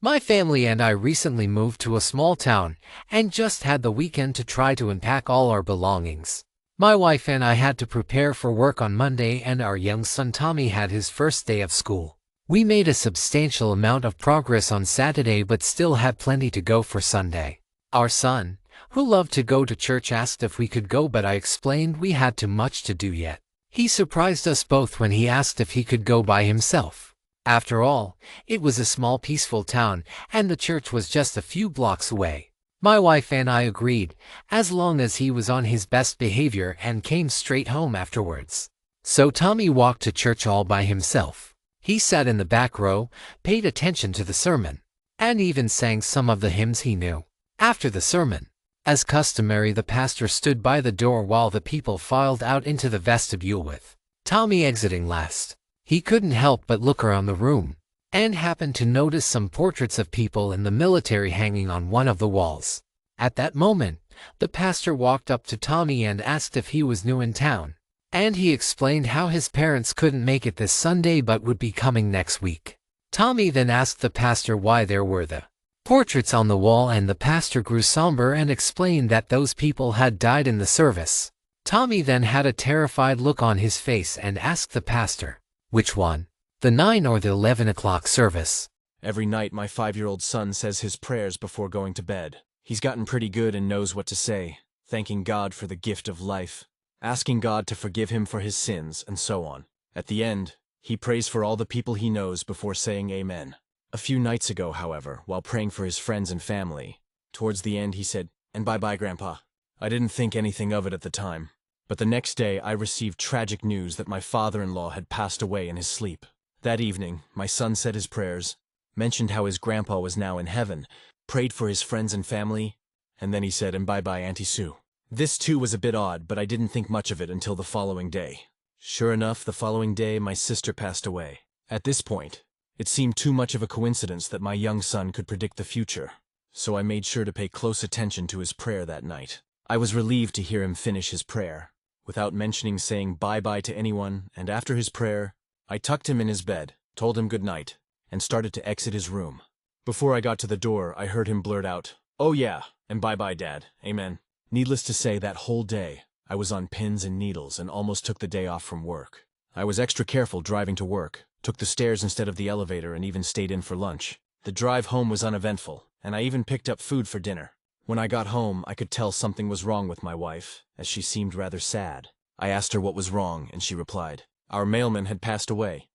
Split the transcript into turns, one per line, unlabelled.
My family and I recently moved to a small town and just had the weekend to try to unpack all our belongings. My wife and I had to prepare for work on Monday, and our young son Tommy had his first day of school. We made a substantial amount of progress on Saturday but still had plenty to go for Sunday. Our son, who loved to go to church, asked if we could go, but I explained we had too much to do yet. He surprised us both when he asked if he could go by himself. After all, it was a small peaceful town, and the church was just a few blocks away. My wife and I agreed, as long as he was on his best behavior and came straight home afterwards. So Tommy walked to church all by himself. He sat in the back row, paid attention to the sermon, and even sang some of the hymns he knew. After the sermon, as customary, the pastor stood by the door while the people filed out into the vestibule with Tommy exiting last. He couldn't help but look around the room, and happened to notice some portraits of people in the military hanging on one of the walls. At that moment, the pastor walked up to Tommy and asked if he was new in town, and he explained how his parents couldn't make it this Sunday but would be coming next week. Tommy then asked the pastor why there were the portraits on the wall, and the pastor grew somber and explained that those people had died in the service. Tommy then had a terrified look on his face and asked the pastor, which one? The 9 or the 11 o'clock service?
Every night my 5-year-old son says his prayers before going to bed. He's gotten pretty good and knows what to say, thanking God for the gift of life, asking God to forgive him for his sins, and so on. At the end, he prays for all the people he knows before saying amen. A few nights ago, however, while praying for his friends and family, towards the end he said, "And bye-bye, Grandpa." I didn't think anything of it at the time, but the next day I received tragic news that my father-in-law had passed away in his sleep. That evening, my son said his prayers, mentioned how his grandpa was now in heaven, prayed for his friends and family, and then he said, "And bye-bye, Auntie Sue." This too was a bit odd, but I didn't think much of it until the following day. Sure enough, the following day my sister passed away. At this point, it seemed too much of a coincidence that my young son could predict the future, so I made sure to pay close attention to his prayer that night. I was relieved to hear him finish his prayer, without mentioning saying bye-bye to anyone, and after his prayer, I tucked him in his bed, told him good night, and started to exit his room. Before I got to the door, I heard him blurt out, "Oh yeah, and bye-bye, Dad, amen." Needless to say, that whole day, I was on pins and needles and almost took the day off from work. I was extra careful driving to work, took the stairs instead of the elevator, and even stayed in for lunch. The drive home was uneventful, and I even picked up food for dinner. When I got home, I could tell something was wrong with my wife, as she seemed rather sad. I asked her what was wrong, and she replied, "Our mailman had passed away."